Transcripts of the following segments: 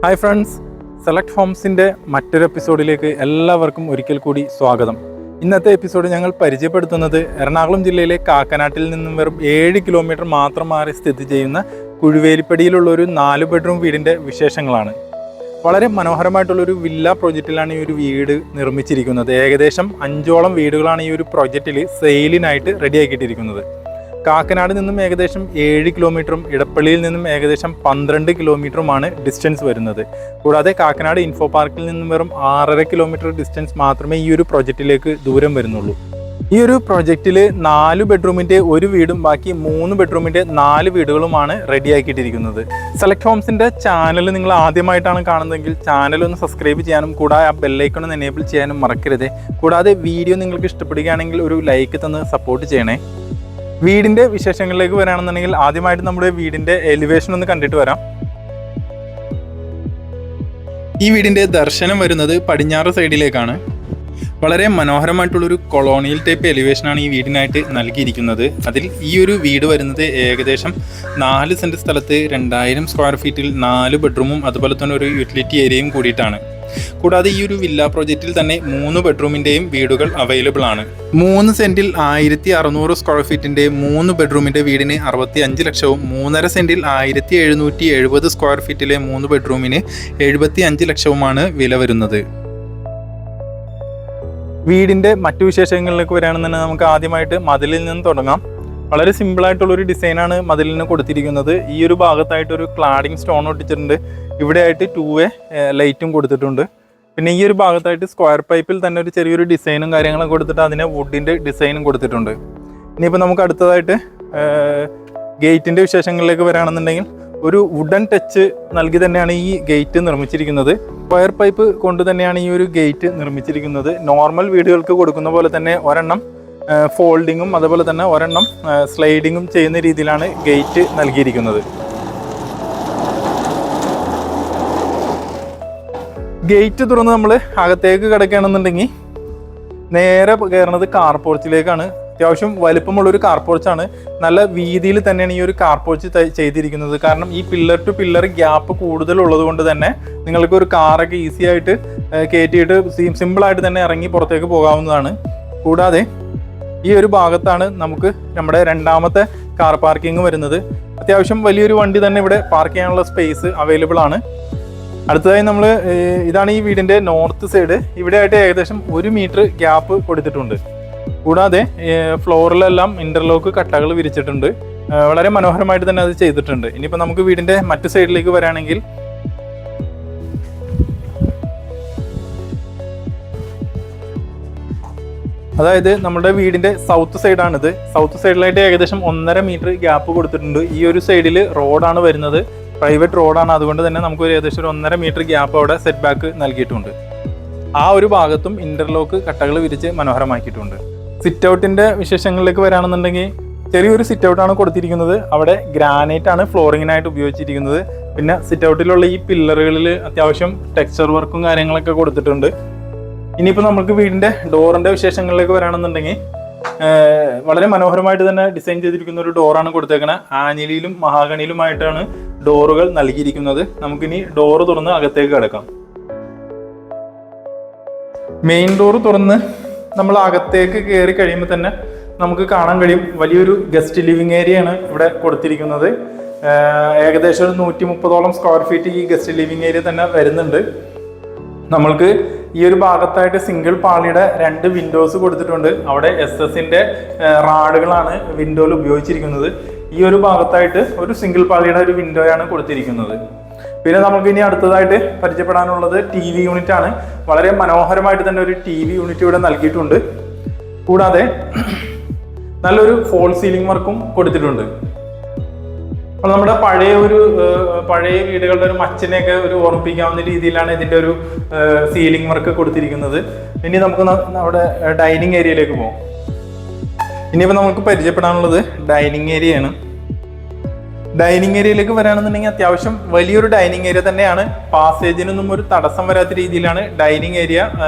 Hi friends, select ഹോംസിൻ്റെ മറ്റൊരു എപ്പിസോഡിലേക്ക് എല്ലാവർക്കും ഒരിക്കൽ കൂടി സ്വാഗതം. ഇന്നത്തെ എപ്പിസോഡ് ഞങ്ങൾ പരിചയപ്പെടുത്തുന്നത് എറണാകുളം ജില്ലയിലെ കാക്കനാട്ടിൽ നിന്നും വെറും 7 കിലോമീറ്റർ മാത്രം മാറി സ്ഥിതി ചെയ്യുന്ന കുഴുവേലിപ്പടിയിലുള്ള ഒരു 4 ബെഡ്റൂം വീടിൻ്റെ വിശേഷങ്ങളാണ്. വളരെ മനോഹരമായിട്ടുള്ളൊരു വില്ല പ്രോജക്റ്റിലാണ് ഈ ഒരു വീട് നിർമ്മിച്ചിരിക്കുന്നത്. ഏകദേശം 5ഓളം വീടുകളാണ് ഈ ഒരു പ്രോജക്റ്റിൽ സെയിലിനായിട്ട് റെഡിയാക്കിയിട്ടിരിക്കുന്നത്. കാക്കനാട് നിന്നും ഏകദേശം 7 കിലോമീറ്ററും ഇടപ്പള്ളിയിൽ നിന്നും ഏകദേശം 12 കിലോമീറ്ററുമാണ് ഡിസ്റ്റൻസ് വരുന്നത്. കൂടാതെ കാക്കനാട് ഇൻഫോ പാർക്കിൽ നിന്നും വെറും 6.5 കിലോമീറ്റർ ഡിസ്റ്റൻസ് മാത്രമേ ഈ ഒരു പ്രോജക്റ്റിലേക്ക് ദൂരം വരുന്നുള്ളൂ. ഈ ഒരു പ്രോജക്റ്റിൽ 4 ബെഡ്റൂമിൻ്റെ ഒരു വീടും ബാക്കി 3 ബെഡ്റൂമിൻ്റെ 4 വീടുകളുമാണ് റെഡിയാക്കിയിട്ടിരിക്കുന്നത്. സെലക്ട് ഹോംസിൻ്റെ ചാനൽ നിങ്ങൾ ആദ്യമായിട്ടാണ് കാണുന്നതെങ്കിൽ ചാനൽ ഒന്ന് സബ്സ്ക്രൈബ് ചെയ്യാനും കൂടാതെ ആ ബെല്ലൈക്കൺ ഒന്ന് എനേബിൾ ചെയ്യാനും മറക്കരുത്. കൂടാതെ വീഡിയോ നിങ്ങൾക്ക് ഇഷ്ടപ്പെടുകയാണെങ്കിൽ ഒരു ലൈക്ക് തന്ന് സപ്പോർട്ട് ചെയ്യണേ. വീടിൻ്റെ വിശേഷങ്ങളിലേക്ക് വരാണെന്നുണ്ടെങ്കിൽ ആദ്യമായിട്ട് നമ്മുടെ വീടിൻ്റെ എലിവേഷൻ ഒന്ന് കണ്ടിട്ട് വരാം. ഈ വീടിൻ്റെ ദർശനം വരുന്നത് പടിഞ്ഞാറ് സൈഡിലേക്കാണ്. വളരെ മനോഹരമായിട്ടുള്ളൊരു കൊളോണിയൽ ടൈപ്പ് എലിവേഷനാണ് ഈ വീടിനായിട്ട് നൽകിയിരിക്കുന്നത്. അതിൽ ഈ ഒരു വീട് വരുന്നത് ഏകദേശം 4 സെൻറ്റ് സ്ഥലത്ത് 2000 സ്ക്വയർ ഫീറ്റിൽ 4 ബെഡ്റൂമും അതുപോലെ തന്നെ ഒരു യൂട്ടിലിറ്റി ഏരിയയും കൂടിയിട്ടാണ്. കൂടാതെ ഈ ഒരു വില്ല പ്രോജക്റ്റിൽ തന്നെ 3 ബെഡ്റൂമിൻ്റെയും വീടുകൾ അവൈലബിൾ ആണ്. 3 സെൻറ്റിൽ 1600 സ്ക്വയർ ഫീറ്റിൻ്റെ 3 ബെഡ്റൂമിൻ്റെ വീടിന് 65 ലക്ഷവും 3.5 സെൻറ്റിൽ 1770 സ്ക്വയർ ഫീറ്റിലെ 3 ബെഡ്റൂമിന് 75 ലക്ഷവുമാണ് വില വരുന്നത്. വീടിൻ്റെ മറ്റു വിശേഷങ്ങളിലേക്ക് വരികയാണെന്നുണ്ടെങ്കിൽ നമുക്ക് ആദ്യമായിട്ട് മതിലിൽ നിന്ന് തുടങ്ങാം. വളരെ സിമ്പിളായിട്ടുള്ളൊരു ഡിസൈനാണ് മതിലിന് കൊടുത്തിരിക്കുന്നത്. ഈ ഒരു ഭാഗത്തായിട്ടൊരു ക്ലാഡിങ് സ്റ്റോൺ ഒട്ടിച്ചിട്ടുണ്ട്. ഇവിടെയായിട്ട് 2-വേ ലൈറ്റും കൊടുത്തിട്ടുണ്ട്. പിന്നെ ഈ ഒരു ഭാഗത്തായിട്ട് സ്ക്വയർ പൈപ്പിൽ തന്നെ ഒരു ചെറിയൊരു ഡിസൈനും കാര്യങ്ങളും കൊടുത്തിട്ട് അതിനെ വുഡിൻ്റെ ഡിസൈനും കൊടുത്തിട്ടുണ്ട്. ഇനിയിപ്പോൾ നമുക്ക് അടുത്തതായിട്ട് ഗേറ്റിൻ്റെ വിശേഷങ്ങളിലേക്ക് വരികയാണെന്നുണ്ടെങ്കിൽ ഒരു വുഡൻ ടച്ച് നൽകി തന്നെയാണ് ഈ ഗേറ്റ് നിർമ്മിച്ചിരിക്കുന്നത്. സ്ക്വയർ പൈപ്പ് കൊണ്ട് തന്നെയാണ് ഈ ഒരു ഗേറ്റ് നിർമ്മിച്ചിരിക്കുന്നത്. നോർമൽ വീടുകൾക്ക് കൊടുക്കുന്ന പോലെ തന്നെ ഒരെണ്ണം ഫോൾഡിങ്ങും അതുപോലെ തന്നെ ഒരെണ്ണം സ്ലൈഡിങ്ങും ചെയ്യുന്ന രീതിയിലാണ് ഗേറ്റ് നൽകിയിരിക്കുന്നത്. ഗേറ്റ് തുറന്ന് നമ്മൾ അകത്തേക്ക് കിടക്കുകയാണെന്നുണ്ടെങ്കിൽ നേരെ കയറുന്നത് കാർ പോർച്ചിലേക്കാണ്. അത്യാവശ്യം വലുപ്പമുള്ളൊരു കാർ പോർച്ചാണ്. നല്ല വീതിയിൽ തന്നെയാണ് ഈ ഒരു കാർ പോർച്ച് ചെയ്തിരിക്കുന്നത്. കാരണം ഈ പില്ലർ ടു പില്ലർ ഗ്യാപ്പ് കൂടുതലുള്ളത് കൊണ്ട് തന്നെ നിങ്ങൾക്ക് ഒരു കാറൊക്കെ ഈസി ആയിട്ട് കയറ്റിയിട്ട് സിമ്പിളായിട്ട് തന്നെ ഇറങ്ങി പുറത്തേക്ക് പോകാവുന്നതാണ്. കൂടാതെ ഈ ഒരു ഭാഗത്താണ് നമുക്ക് നമ്മുടെ രണ്ടാമത്തെ കാർ പാർക്കിംഗ് വരുന്നത്. അത്യാവശ്യം വലിയൊരു വണ്ടി തന്നെ ഇവിടെ പാർക്ക് ചെയ്യാനുള്ള സ്പേസ് അവൈലബിൾ ആണ്. അടുത്തതായി ഇതാണ് ഈ വീടിൻ്റെ നോർത്ത് സൈഡ്. ഇവിടെ ആയിട്ട് ഏകദേശം 1 മീറ്റർ ഗ്യാപ്പ് കൊടുത്തിട്ടുണ്ട്. കൂടാതെ ഫ്ലോറിലെല്ലാം ഇൻ്റർലോക്ക് കട്ടകൾ വിരിച്ചിട്ടുണ്ട്. വളരെ മനോഹരമായിട്ട് തന്നെ അത് ചെയ്തിട്ടുണ്ട്. ഇനിയിപ്പോൾ നമുക്ക് വീടിൻ്റെ മറ്റു സൈഡിലേക്ക് വരാണെങ്കിൽ അതായത് നമ്മുടെ വീടിൻ്റെ സൗത്ത് സൈഡാണിത്. സൗത്ത് സൈഡിലായിട്ട് ഏകദേശം 1.5 മീറ്റർ ഗ്യാപ്പ് കൊടുത്തിട്ടുണ്ട്. ഈ ഒരു സൈഡിൽ റോഡാണ് വരുന്നത്, പ്രൈവറ്റ് റോഡാണ്. അതുകൊണ്ട് തന്നെ നമുക്ക് ഏകദേശം 1.5 മീറ്റർ ഗ്യാപ്പ് അവിടെ സെറ്റ് ബാക്ക് നൽകിയിട്ടുണ്ട്. ആ ഒരു ഭാഗത്തും ഇൻ്റർലോക്ക് കട്ടകൾ വിരിച്ച് മനോഹരമാക്കിയിട്ടുണ്ട്. സിറ്റ് ഔട്ടിൻ്റെ വിശേഷങ്ങളിലേക്ക് വരികയാണെന്നുണ്ടെങ്കിൽ ചെറിയൊരു സിറ്റ് ഔട്ടാണ് കൊടുത്തിരിക്കുന്നത്. അവിടെ ഗ്രാനൈറ്റ് ആണ് ഫ്ലോറിങ്ങിനായിട്ട് ഉപയോഗിച്ചിരിക്കുന്നത്. പിന്നെ സിറ്റ് ഔട്ടിലുള്ള ഈ പില്ലറുകളിൽ അത്യാവശ്യം ടെക്സ്ചർ വർക്കും കാര്യങ്ങളൊക്കെ കൊടുത്തിട്ടുണ്ട്. ഇനിയിപ്പോൾ നമുക്ക് വീടിൻ്റെ ഡോറിൻ്റെ വിശേഷങ്ങളിലേക്ക് വരികയാണെന്നുണ്ടെങ്കിൽ വളരെ മനോഹരമായിട്ട് തന്നെ ഡിസൈൻ ചെയ്തിരിക്കുന്ന ഒരു ഡോറാണ് കൊടുത്തേക്കുന്നത്. ആഞ്ഞിലിയിലും മഹാഗണിയിലുമായിട്ടാണ് ഡോറുകൾ നൽകിയിരിക്കുന്നത്. നമുക്കിനി ഡോറ് തുറന്ന് അകത്തേക്ക് കിടക്കാം. മെയിൻ ഡോറ് തുറന്ന് നമ്മൾ അകത്തേക്ക് കയറി കഴിയുമ്പോൾ തന്നെ നമുക്ക് കാണാൻ കഴിയും വലിയൊരു ഗസ്റ്റ് ലിവിങ് ഏരിയയാണ് ഇവിടെ കൊടുത്തിരിക്കുന്നത്. ഏകദേശം ഒരു 130ഓളം സ്ക്വയർ ഫീറ്റ് ഈ ഗസ്റ്റ് ലിവിങ് ഏരിയ തന്നെ വരുന്നുണ്ട്. നമ്മൾക്ക് ഈ ഒരു ഭാഗത്തായിട്ട് സിംഗിൾ പാളിയുടെ 2 വിൻഡോസ് കൊടുത്തിട്ടുണ്ട്. അവിടെ SS-ന്റെ റാഡുകളാണ് വിൻഡോയിൽ ഉപയോഗിച്ചിരിക്കുന്നത്. ഈ ഒരു ഭാഗത്തായിട്ട് ഒരു സിംഗിൾ പാളിയുടെ ഒരു വിൻഡോയാണ് കൊടുത്തിരിക്കുന്നത്. പിന്നെ നമുക്ക് ഇനി അടുത്തതായിട്ട് പരിചയപ്പെടാനുള്ളത് TV യൂണിറ്റ് ആണ്. വളരെ മനോഹരമായിട്ട് തന്നെ ഒരു TV യൂണിറ്റ് ഇവിടെ നൽകിയിട്ടുണ്ട്. കൂടാതെ നല്ലൊരു ഫോൾ സീലിംഗ് വർക്കും കൊടുത്തിട്ടുണ്ട്. അപ്പോൾ നമ്മുടെ പഴയ വീടുകളുടെ ഒരു മച്ചിനെയൊക്കെ ഒരു ഓർമ്മിപ്പിക്കാവുന്ന രീതിയിലാണ് ഇതിൻ്റെ ഒരു സീലിംഗ് വർക്ക് കൊടുത്തിരിക്കുന്നത്. ഇനി നമുക്ക് നമ്മുടെ ഡൈനിങ് ഏരിയയിലേക്ക് പോകാം. ഇനിയിപ്പോൾ നമുക്ക് പരിചയപ്പെടാനുള്ളത് ഡൈനിങ് ഏരിയയാണ്. ഡൈനിങ് ഏരിയയിലേക്ക് വരികയാണെന്നുണ്ടെങ്കിൽ അത്യാവശ്യം വലിയൊരു ഡൈനിങ് ഏരിയ തന്നെയാണ്. പാസേജിനൊന്നും ഒരു തടസ്സം വരാത്ത രീതിയിലാണ് ഡൈനിങ് ഏരിയ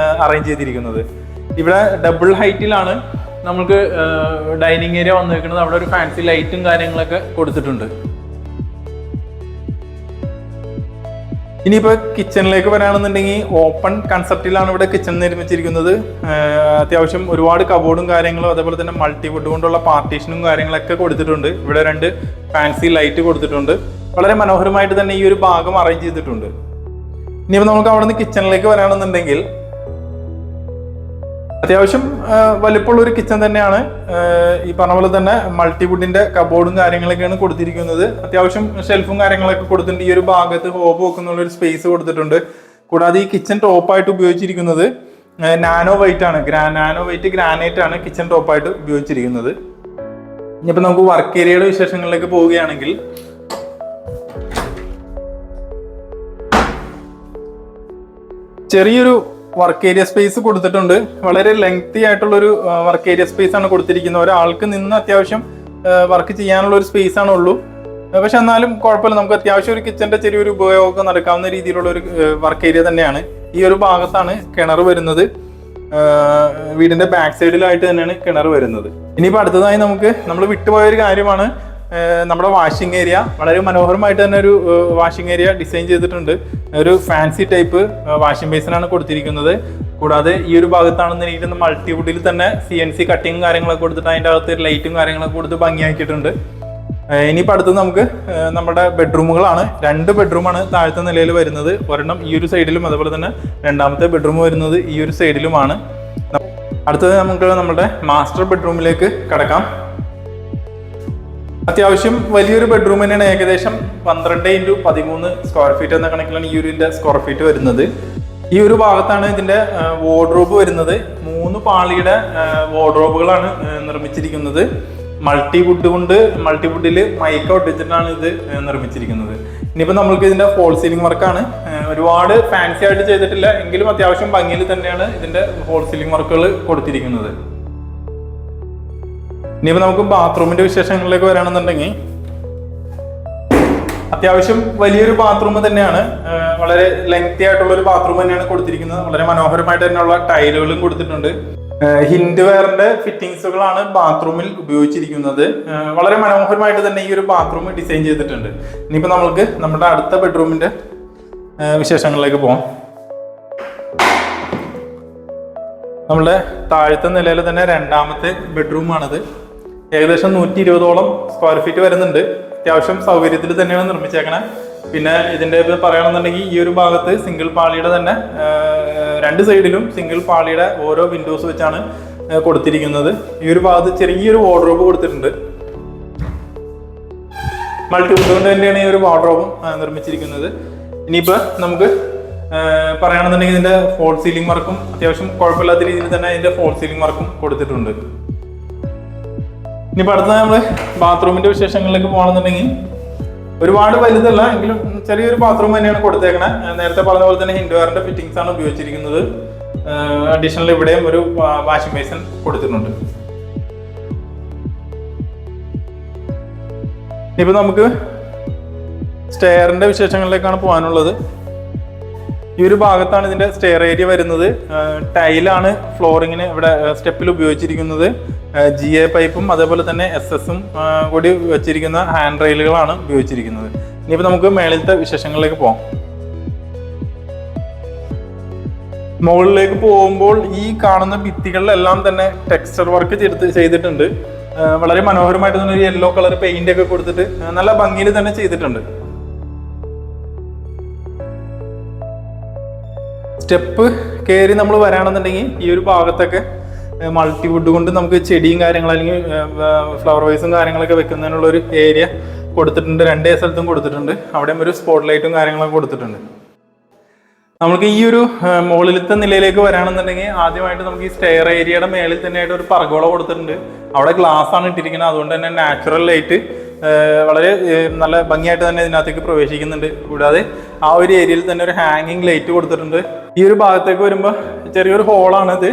അറേഞ്ച് ചെയ്തിരിക്കുന്നത്. ഇവിടെ ഡബിൾ ഹൈറ്റിലാണ് നമുക്ക് ഡൈനിങ് ഏരിയ വന്നിരിക്കുന്നത്. അവിടെ ഒരു ഫാൻസി ലൈറ്റും കാര്യങ്ങളൊക്കെ കൊടുത്തിട്ടുണ്ട്. ഇനിയിപ്പോൾ കിച്ചണിലേക്ക് വരാണെന്നുണ്ടെങ്കിൽ ഓപ്പൺ കൺസെപ്റ്റിലാണ് ഇവിടെ കിച്ചൺ നിർമ്മിച്ചിരിക്കുന്നത്. അത്യാവശ്യം ഒരുപാട് കബോർഡും കാര്യങ്ങളും അതേപോലെ തന്നെ മൾട്ടിവുഡ് കൊണ്ടുള്ള പാർട്ടീഷനും കാര്യങ്ങളൊക്കെ കൊടുത്തിട്ടുണ്ട്. ഇവിടെ 2 ഫാൻസി ലൈറ്റ് കൊടുത്തിട്ടുണ്ട്. വളരെ മനോഹരമായിട്ട് തന്നെ ഈ ഒരു ഭാഗം അറേഞ്ച് ചെയ്തിട്ടുണ്ട്. ഇനിയിപ്പോൾ നമുക്ക് അവിടെ നിന്ന് കിച്ചണിലേക്ക് വരാണെന്നുണ്ടെങ്കിൽ അത്യാവശ്യം വലിപ്പമുള്ള ഒരു കിച്ചൺ തന്നെയാണ്. ഈ പറഞ്ഞ പോലെ തന്നെ മൾട്ടിവുഡിന്റെ കബോർഡും കാര്യങ്ങളൊക്കെയാണ് കൊടുത്തിരിക്കുന്നത്. അത്യാവശ്യം ഷെൽഫും കാര്യങ്ങളൊക്കെ കൊടുത്തിട്ടുണ്ട്. ഈ ഒരു ഭാഗത്ത് ഹോബ് വെക്കുന്നുള്ള ഒരു സ്പേസ് കൊടുത്തിട്ടുണ്ട്. കൂടാതെ ഈ കിച്ചൺ ടോപ്പായിട്ട് ഉപയോഗിച്ചിരിക്കുന്നത് നാനോ വൈറ്റ് ആണ്. നാനോ വൈറ്റ് ഗ്രാനൈറ്റ് ആണ് കിച്ചൺ ടോപ്പായിട്ട് ഉപയോഗിച്ചിരിക്കുന്നത്. ഇനിയിപ്പോൾ നമുക്ക് വർക്ക് ഏരിയയുടെ വിശേഷങ്ങളിലേക്ക് പോവുകയാണെങ്കിൽ ചെറിയൊരു വർക്ക് ഏരിയ സ്പേസ് കൊടുത്തിട്ടുണ്ട്. വളരെ ലെങ്തി ആയിട്ടുള്ളൊരു വർക്ക് ഏരിയ സ്പേസ് ആണ് കൊടുത്തിരിക്കുന്നത്. ഒരാൾക്ക് നിന്ന് അത്യാവശ്യം വർക്ക് ചെയ്യാനുള്ള ഒരു സ്പേസ് ആണ് ഉള്ളൂ. പക്ഷെ എന്നാലും കുഴപ്പമില്ല, നമുക്ക് അത്യാവശ്യം ഒരു കിച്ചന്റെ ചെറിയൊരു ഉപയോഗം നടക്കാവുന്ന രീതിയിലുള്ള ഒരു വർക്ക് ഏരിയ തന്നെയാണ്. ഈ ഒരു ഭാഗത്താണ് കിണർ വരുന്നത്. വീടിന്റെ ബാക്ക് സൈഡിലായിട്ട് തന്നെയാണ് കിണർ വരുന്നത്. ഇനിയിപ്പോൾ അടുത്തതായി നമ്മൾ വിട്ടുപോയ ഒരു കാര്യമാണ് നമ്മുടെ വാഷിംഗ് ഏരിയ. വളരെ മനോഹരമായിട്ട് തന്നെ ഒരു വാഷിംഗ് ഏരിയ ഡിസൈൻ ചെയ്തിട്ടുണ്ട്. ഒരു ഫാൻസി ടൈപ്പ് വാഷിംഗ് ബേസിനാണ് കൊടുത്തിരിക്കുന്നത്. കൂടാതെ ഈ ഒരു ഭാഗത്താണെന്നുണ്ടെങ്കിൽ മൾട്ടിവുഡിൽ തന്നെ CNC കട്ടിങ്ങും കാര്യങ്ങളൊക്കെ കൊടുത്തിട്ട് അതിൻ്റെ അകത്ത് ലൈറ്റും കാര്യങ്ങളൊക്കെ കൊടുത്ത് ഭംഗിയാക്കിയിട്ടുണ്ട്. ഇനിയിപ്പോൾ അടുത്തത് നമ്മുടെ ബെഡ്റൂമുകളാണ്. 2 ബെഡ്റൂമാണ് താഴത്തെ നിലയിൽ വരുന്നത്. ഒരെണ്ണം ഈ ഒരു സൈഡിലും അതുപോലെ തന്നെ രണ്ടാമത്തെ ബെഡ്റൂം വരുന്നത് ഈ ഒരു സൈഡിലുമാണ്. അടുത്തത് നമ്മുടെ മാസ്റ്റർ ബെഡ്റൂമിലേക്ക് കടക്കാം. അത്യാവശ്യം വലിയൊരു ബെഡ്റൂം തന്നെയാണ്. ഏകദേശം 12x13 സ്ക്വയർ ഫീറ്റ് എന്ന കണക്കിലാണ് ഈ ഒരു സ്ക്വയർ ഫീറ്റ് വരുന്നത്. ഈ ഒരു ഭാഗത്താണ് ഇതിന്റെ വാർഡ്രോബ് വരുന്നത്. 3 പാളിയുടെ വാർഡ്രോബുകളാണ് നിർമ്മിച്ചിരിക്കുന്നത്. മൾട്ടിവുഡിൽ മൈക്ക ഒട്ടിച്ചിട്ടാണ് ഇത് നിർമ്മിച്ചിരിക്കുന്നത്. ഇനിയിപ്പോൾ നമ്മൾക്ക് ഇതിന്റെ ഫോൾ സീലിംഗ് വർക്കാണ്. ഒരുപാട് ഫാൻസി ആയിട്ട് ചെയ്തിട്ടില്ല എങ്കിലും അത്യാവശ്യം ഭംഗിയിൽ തന്നെയാണ് ഇതിന്റെ ഫോൾ സീലിംഗ് വർക്കുകൾ കൊടുത്തിരിക്കുന്നത്. ഇനിയിപ്പോൾ നമുക്ക് ബാത്റൂമിന്റെ വിശേഷങ്ങളിലേക്ക് വരാണെന്നുണ്ടെങ്കിൽ അത്യാവശ്യം വലിയൊരു ബാത്റൂം തന്നെയാണ്. വളരെ ലെങ്തി ആയിട്ടുള്ള ഒരു ബാത്റൂം തന്നെയാണ് കൊടുത്തിരിക്കുന്നത്. വളരെ മനോഹരമായിട്ട് തന്നെയുള്ള ടൈലുകളും കൊടുത്തിട്ടുണ്ട്. ഹിൻഡ് വെയറിന്റെ ഫിറ്റിംഗ്സുകളാണ് ബാത്റൂമിൽ ഉപയോഗിച്ചിരിക്കുന്നത്. വളരെ മനോഹരമായിട്ട് തന്നെ ഈ ഒരു ബാത്റൂം ഡിസൈൻ ചെയ്തിട്ടുണ്ട്. ഇനിയിപ്പോൾ നമുക്ക് നമ്മുടെ അടുത്ത ബെഡ്റൂമിന്റെ വിശേഷങ്ങളിലേക്ക് പോകാം. നമ്മുടെ താഴത്തെ നിലയിൽ തന്നെ രണ്ടാമത്തെ ബെഡ്റൂമാണിത്. ഏകദേശം 120ഓളം സ്ക്വയർ ഫീറ്റ് വരുന്നുണ്ട്. അത്യാവശ്യം സൗകര്യത്തിൽ തന്നെയാണ് നിർമ്മിച്ചേക്കണേ. പിന്നെ ഇതിന്റെ പറയുകയാണെന്നുണ്ടെങ്കിൽ ഈ ഒരു ഭാഗത്ത് സിംഗിൾ പാളിയുടെ തന്നെ 2 സൈഡിലും സിംഗിൾ പാളിയുടെ ഓരോ വിൻഡോസ് വെച്ചാണ് കൊടുത്തിരിക്കുന്നത്. ഈ ഒരു ഭാഗത്ത് ചെറിയൊരു വാർഡ്രോബ് കൊടുത്തിട്ടുണ്ട്. മൾട്ടിവുഡ് കൊണ്ട് തന്നെയാണ് ഈ ഒരു വാർഡ്രോബും നിർമ്മിച്ചിരിക്കുന്നത്. ഇനിയിപ്പോൾ നമുക്ക് പറയുകയാണെന്നുണ്ടെങ്കിൽ ഇതിന്റെ ഫോൾ സീലിംഗ് വർക്കും അത്യാവശ്യം കുഴപ്പമില്ലാത്ത രീതിയിൽ തന്നെ ഇതിന്റെ ഫോൾ സീലിംഗ് വർക്കും കൊടുത്തിട്ടുണ്ട്. ഇനിയിപ്പോൾ അടുത്ത നമ്മൾ ബാത്റൂമിന്റെ വിശേഷങ്ങളിലേക്ക് പോകണമെന്നുണ്ടെങ്കിൽ ഒരുപാട് വലുതല്ല എങ്കിലും ചെറിയൊരു ബാത്റൂം തന്നെയാണ് കൊടുത്തേക്കണേ. നേരത്തെ പറഞ്ഞ പോലെ തന്നെ ഹിൻഡ് വെയറിന്റെ ഫിറ്റിംഗ്സ് ആണ് ഉപയോഗിച്ചിരിക്കുന്നത്. അഡീഷണൽ ഇവിടെയും ഒരു വാഷിംഗ് ബേസിൻ കൊടുത്തിട്ടുണ്ട്. ഇനിയിപ്പോൾ നമുക്ക് സ്റ്റെയറിന്റെ വിശേഷങ്ങളിലേക്കാണ് പോകാനുള്ളത്. ഈ ഒരു ഭാഗത്താണ് ഇതിന്റെ സ്റ്റെയർ ഏരിയ വരുന്നത്. ടൈലാണ് ഫ്ലോറിങ്ങിന് ഇവിടെ സ്റ്റെപ്പിൽ ഉപയോഗിച്ചിരിക്കുന്നത്. GA പൈപ്പും അതേപോലെ തന്നെ SS കൂടി വെച്ചിരിക്കുന്ന ഹാൻഡ് റെയിലുകളാണ് ഉപയോഗിച്ചിരിക്കുന്നത്. ഇനിയിപ്പോൾ നമുക്ക് മേളിലത്തെ വിശേഷങ്ങളിലേക്ക് പോകാം. മുകളിലേക്ക് പോകുമ്പോൾ ഈ കാണുന്ന ഭിത്തികളിലെല്ലാം തന്നെ ടെക്സ്ചർ വർക്ക് ചെയ്തിട്ടുണ്ട്. വളരെ മനോഹരമായിട്ട് തന്നെ ഒരു യെല്ലോ കളർ പെയിന്റ് ഒക്കെ കൊടുത്തിട്ട് നല്ല ഭംഗിയിൽ തന്നെ ചെയ്തിട്ടുണ്ട്. സ്റ്റെപ്പ് കയറി നമ്മൾ വരാണെന്നുണ്ടെങ്കിൽ ഈ ഒരു ഭാഗത്തൊക്കെ മൾട്ടിവുഡ് കൊണ്ട് നമുക്ക് ചെടിയും കാര്യങ്ങളും അല്ലെങ്കിൽ ഫ്ലവർ വൈസും കാര്യങ്ങളൊക്കെ വെക്കുന്നതിനുള്ള ഒരു ഏരിയ കൊടുത്തിട്ടുണ്ട്. 2 സ്ഥലത്തും കൊടുത്തിട്ടുണ്ട്. അവിടെയും ഒരു സ്പോട്ട് ലൈറ്റും കാര്യങ്ങളൊക്കെ കൊടുത്തിട്ടുണ്ട്. നമുക്ക് ഈ ഒരു മുകളിലത്തെ നിലയിലേക്ക് വരാണെന്നുണ്ടെങ്കിൽ ആദ്യമായിട്ട് നമുക്ക് ഈ സ്റ്റെയർ ഏരിയയുടെ മേളിൽ തന്നെയായിട്ട് ഒരു പർഗോള കൊടുത്തിട്ടുണ്ട്. അവിടെ ഗ്ലാസ് ആണ് ഇട്ടിരിക്കുന്നത്. അതുകൊണ്ട് തന്നെ നാച്ചുറൽ ലൈറ്റ് വളരെ നല്ല ഭംഗിയായിട്ട് തന്നെ ഇതിനകത്തേക്ക് പ്രവേശിക്കുന്നുണ്ട്. കൂടാതെ ആ ഒരു ഏരിയയിൽ തന്നെ ഒരു ഹാങ്ങിങ് ലൈറ്റ് കൊടുത്തിട്ടുണ്ട്. ഈ ഒരു ഭാഗത്തേക്ക് വരുമ്പോൾ ചെറിയൊരു ഹോളാണിത്.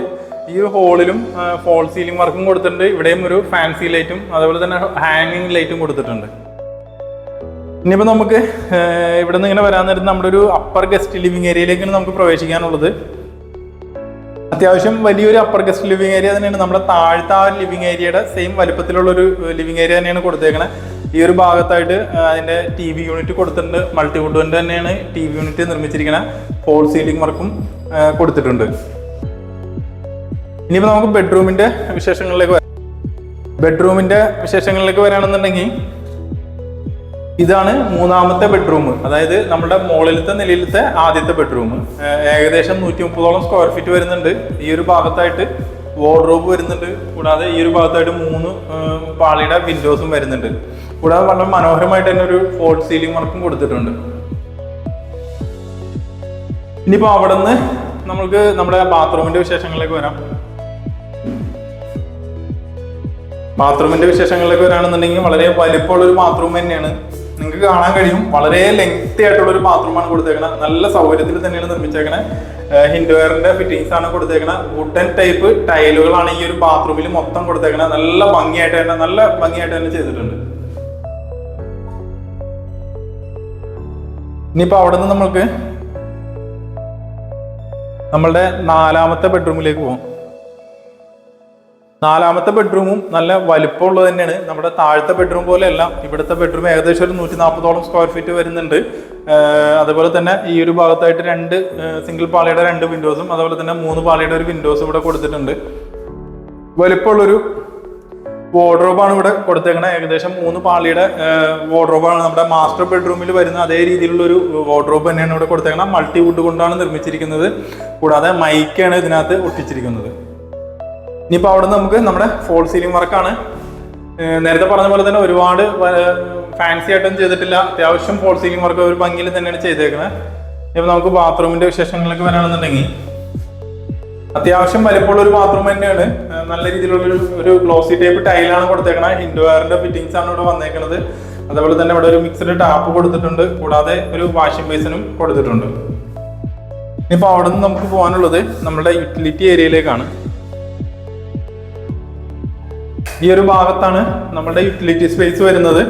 ഈ ഒരു ഹോളിലും ഫോൾ സീലിംഗ് വർക്കും കൊടുത്തിട്ടുണ്ട്. ഇവിടെയും ഒരു ഫാൻസി ലൈറ്റും അതുപോലെ തന്നെ ഹാങ്ങിങ് ലൈറ്റും കൊടുത്തിട്ടുണ്ട്. ഇനിയിപ്പോൾ നമുക്ക് ഇവിടെ നിന്ന് ഇങ്ങനെ വരാൻ നേരത്ത് നമ്മുടെ ഒരു അപ്പർ ഗസ്റ്റ് ലിവിങ് ഏരിയയിലേക്കാണ് നമുക്ക് പ്രവേശിക്കാനുള്ളത്. അത്യാവശ്യം വലിയൊരു അപ്പർ ഗസ്റ്റ് ലിവിങ് ഏരിയ തന്നെയാണ്. നമ്മുടെ താഴത്തെ ആ ലിവിങ് ഏരിയയുടെ സെയിം വലുപ്പത്തിലുള്ള ഒരു ലിവിങ് ഏരിയ തന്നെയാണ് കൊടുത്തേക്കണത്. ഈ ഒരു ഭാഗത്തായിട്ട് അതിൻ്റെ TV യൂണിറ്റ് കൊടുത്തിട്ടുണ്ട്. മൾട്ടിവുഡ് തന്നെയാണ് TV യൂണിറ്റ് നിർമ്മിച്ചിരിക്കുന്ന. ഫോൾ സീലിംഗ് വർക്കും കൊടുത്തിട്ടുണ്ട്. ഇനിയിപ്പോൾ നമുക്ക് ബെഡ്റൂമിൻ്റെ വിശേഷങ്ങളിലേക്ക് വരാം. ബെഡ്റൂമിൻ്റെ വിശേഷങ്ങളിലേക്ക് വരാണെന്നുണ്ടെങ്കിൽ ഇതാണ് മൂന്നാമത്തെ ബെഡ്റൂം, അതായത് നമ്മുടെ മുകളിലത്തെ നിലയിലത്തെ ആദ്യത്തെ ബെഡ്റൂം. ഏകദേശം 130ഓളം സ്ക്വയർ ഫീറ്റ് വരുന്നുണ്ട്. ഈ ഒരു ഭാഗത്തായിട്ട് വാർഡ്രോബ് വരുന്നുണ്ട്. കൂടാതെ ഈ ഒരു ഭാഗത്തായിട്ട് 3 പാളിയുടെ വിൻഡോസും വരുന്നുണ്ട്. കൂടാതെ വളരെ മനോഹരമായിട്ട് തന്നെ ഒരു ഫോൾ സീലിംഗ് വർക്കും കൊടുത്തിട്ടുണ്ട്. ഇനിയിപ്പോൾ അവിടെ നിന്ന് നമുക്ക് നമ്മുടെ ബാത്റൂമിന്റെ വിശേഷങ്ങളിലേക്ക് വരാം. ബാത്റൂമിന്റെ വിശേഷങ്ങളിലേക്ക് വരാണെന്നുണ്ടെങ്കിൽ വളരെ വലിപ്പമുള്ള ഒരു ബാത്റൂം തന്നെയാണ്. നിങ്ങൾക്ക് കാണാൻ കഴിയും, വളരെ ലെങ്തി ആയിട്ടുള്ള ഒരു ബാത്റൂമാണ് കൊടുത്തേക്കണത്. നല്ല സൗകര്യത്തിൽ തന്നെയാണ് നിർമ്മിച്ചേക്കണത്. ഹിൻഡ്വെയറിന്റെ ഫിറ്റിംഗ്സ് ആണ് കൊടുത്തേക്കണത്. വുഡൻ ടൈപ്പ് ടൈലുകളാണ് ഈ ഒരു ബാത്റൂമിൽ മൊത്തം കൊടുത്തേക്കണത്. നല്ല ഭംഗിയായിട്ട് തന്നെ ചെയ്തിട്ടുണ്ട്. ഇനിയിപ്പോ അവിടെ നിന്ന് നമുക്ക് നമ്മളുടെ 4ാമത്തെ ബെഡ്റൂമിലേക്ക് പോകും. 4ാമത്തെ ബെഡ്റൂമും നല്ല വലിപ്പമുള്ളത് തന്നെയാണ്. നമ്മുടെ താഴത്തെ ബെഡ്റൂം പോലെയല്ല. ഇവിടുത്തെ ബെഡ്റൂം ഏകദേശം ഒരു 140ഓളം സ്ക്വയർ ഫീറ്റ് വരുന്നുണ്ട്. അതുപോലെ തന്നെ ഈ ഒരു ഭാഗത്തായിട്ട് 2 സിംഗിൾ പാളിയുടെ 2 വിൻഡോസും അതുപോലെ തന്നെ 3 പാളിയുടെ ഒരു വിൻഡോസും ഇവിടെ കൊടുത്തിട്ടുണ്ട്. വലിപ്പമുള്ളൊരു വാർഡ്രോബാണ് ഇവിടെ കൊടുത്തേക്കുന്നത്. ഏകദേശം 3 പാളിയുടെ വാർഡ്രോബാണ് നമ്മുടെ മാസ്റ്റർ ബെഡ്റൂമിൽ വരുന്ന അതേ രീതിയിലുള്ള ഒരു വാർഡ്രോബ് തന്നെയാണ് ഇവിടെ കൊടുത്തേക്കുന്നത്. മൾട്ടിവുഡ് കൊണ്ടാണ് നിർമ്മിച്ചിരിക്കുന്നത്. കൂടാതെ മൈക്കാണ് ഇതിനകത്ത് ഒട്ടിച്ചിരിക്കുന്നത്. ഇനിയിപ്പോൾ അവിടെ നമുക്ക് നമ്മുടെ ഫോൾ സീലിംഗ് വർക്കാണ്. നേരത്തെ പറഞ്ഞ പോലെ തന്നെ ഒരുപാട് ഫാൻസി ആയിട്ടൊന്നും ചെയ്തിട്ടില്ല. അത്യാവശ്യം ഫോൾ സീലിംഗ് വർക്ക് ഒരു ഭംഗിയിൽ തന്നെയാണ് ചെയ്തേക്കുന്നത്. ഇപ്പോൾ നമുക്ക് ബാത്റൂമിന്റെ വിശേഷങ്ങളിലേക്ക് വരാണെന്നുണ്ടെങ്കിൽ അത്യാവശ്യം വലിപ്പമുള്ള ഒരു ബാത്റൂം തന്നെയാണ്. നല്ല രീതിയിലുള്ള ഒരു ഗ്ലോസി ടൈപ്പ് ടൈലാണ് കൊടുത്തേക്കുന്നത്. ഹിൻഡ്വെയറിന്റെ ഫിറ്റിംഗ്സ് ആണ് ഇവിടെ വന്നേക്കുന്നത്. അതുപോലെ തന്നെ ഇവിടെ ഒരു മിക്സഡ് ടാപ്പ് കൊടുത്തിട്ടുണ്ട്. കൂടാതെ ഒരു വാഷിംഗ് ബേസിനും കൊടുത്തിട്ടുണ്ട്. ഇനിയിപ്പോൾ അവിടെ നിന്ന് നമുക്ക് പോകാനുള്ളത് നമ്മുടെ യൂട്ടിലിറ്റി ഏരിയയിലേക്കാണ്. ഈ ഒരു ഭാഗത്താണ് നമ്മുടെ യൂട്ടിലിറ്റി സ്പേസ് വരുന്നത്.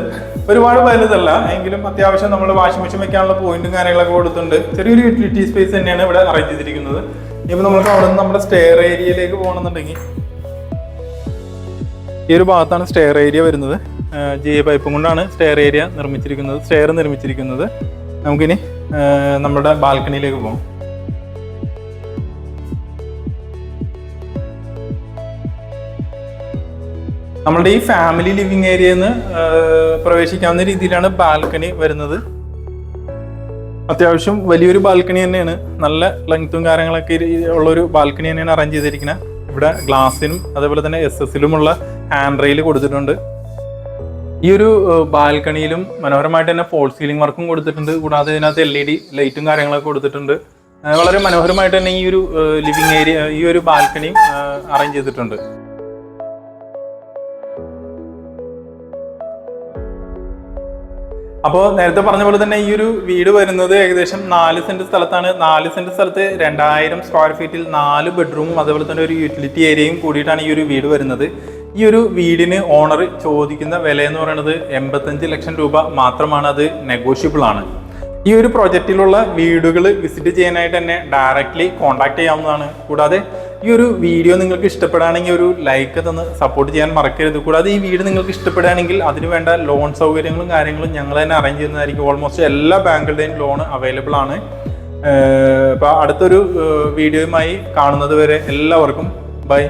ഒരുപാട് വലുതല്ല എങ്കിലും അത്യാവശ്യം നമ്മൾ വാഷിംഗ് മെഷീൻ വെക്കാനുള്ള പോയിന്റും കാര്യങ്ങളൊക്കെ കൊടുത്തിട്ടുണ്ട്. ചെറിയൊരു യൂട്ടിലിറ്റി സ്പേസ് തന്നെയാണ് ഇവിടെ അറേഞ്ച് ചെയ്തിരിക്കുന്നത്. ഇപ്പം നമുക്ക് അവിടെ നിന്ന് നമ്മുടെ സ്റ്റെയർ ഏരിയയിലേക്ക് പോകണമെന്നുണ്ടെങ്കിൽ ഈ ഒരു ഭാഗത്താണ് സ്റ്റെയർ ഏരിയ വരുന്നത്. GA പൈപ്പും കൊണ്ടാണ് സ്റ്റെയർ നിർമ്മിച്ചിരിക്കുന്നത്. നമുക്കിനി നമ്മുടെ ബാൽക്കണിയിലേക്ക് പോകാം. നമ്മളുടെ ഈ ഫാമിലി ലിവിങ് ഏരിയയിൽ നിന്ന് പ്രവേശിക്കാവുന്ന രീതിയിലാണ് ബാൽക്കണി വരുന്നത്. അത്യാവശ്യം വലിയൊരു ബാൽക്കണി തന്നെയാണ്. നല്ല ലെങ്ത്തും കാര്യങ്ങളൊക്കെ ഉള്ളൊരു ബാൽക്കണി തന്നെയാണ് അറേഞ്ച് ചെയ്തിരിക്കുന്നത്. ഇവിടെ ഗ്ലാസിനും അതേപോലെ തന്നെ SS-ലുമുള്ള ഹാൻഡ് റെയിൽ കൊടുത്തിട്ടുണ്ട്. ഈ ഒരു ബാൽക്കണിയിലും മനോഹരമായിട്ട് തന്നെ ഫോൾ സീലിംഗ് വർക്കും കൊടുത്തിട്ടുണ്ട്. കൂടാതെ ഇതിനകത്ത് LED ലൈറ്റും കാര്യങ്ങളൊക്കെ കൊടുത്തിട്ടുണ്ട്. വളരെ മനോഹരമായിട്ട് തന്നെ ഈ ഒരു ലിവിങ് ഏരിയ, ഈ ഒരു ബാൽക്കണി അറേഞ്ച് ചെയ്തിട്ടുണ്ട്. അപ്പോൾ നേരത്തെ പറഞ്ഞ പോലെ തന്നെ ഈ ഒരു വീട് വരുന്നത് ഏകദേശം 4 സെന്റ് സ്ഥലത്താണ്. 4 സെന്റ് സ്ഥലത്ത് 2000 സ്ക്വയർ ഫീറ്റിൽ 4 ബെഡ്റൂമും അതുപോലെ തന്നെ ഒരു യൂട്ടിലിറ്റി ഏരിയയും കൂടിയിട്ടാണ് ഈ ഒരു വീട് വരുന്നത്. ഈ ഒരു വീടിന് ഓണർ ചോദിക്കുന്ന വില എന്ന് പറയുന്നത് 85 ലക്ഷം രൂപ മാത്രമാണ്. അത് നെഗോഷ്യബിൾ ആണ്. ഈ ഒരു പ്രൊജക്റ്റിലുള്ള വീടുകൾ വിസിറ്റ് ചെയ്യാനായിട്ട് തന്നെ ഡയറക്റ്റ്ലി കോൺടാക്ട് ചെയ്യാവുന്നതാണ്. കൂടാതെ ഈ ഒരു വീഡിയോ നിങ്ങൾക്ക് ഇഷ്ടപ്പെടുകയാണെങ്കിൽ ഒരു ലൈക്ക് തന്ന് സപ്പോർട്ട് ചെയ്യാൻ മറക്കരുത്. കൂടാതെ ഈ വീട് നിങ്ങൾക്ക് ഇഷ്ടപ്പെടുകയാണെങ്കിൽ അതിന് വേണ്ട ലോൺ സൗകര്യങ്ങളും കാര്യങ്ങളും ഞങ്ങൾ തന്നെ അറേഞ്ച് ചെയ്യുന്നതായിരിക്കും. ഓൾമോസ്റ്റ് എല്ലാ ബാങ്കുകളുടെയും ലോൺ അവൈലബിൾ ആണ്. അപ്പോൾ അടുത്തൊരു വീഡിയോയുമായി കാണുന്നത് വരെ എല്ലാവർക്കും ബൈ.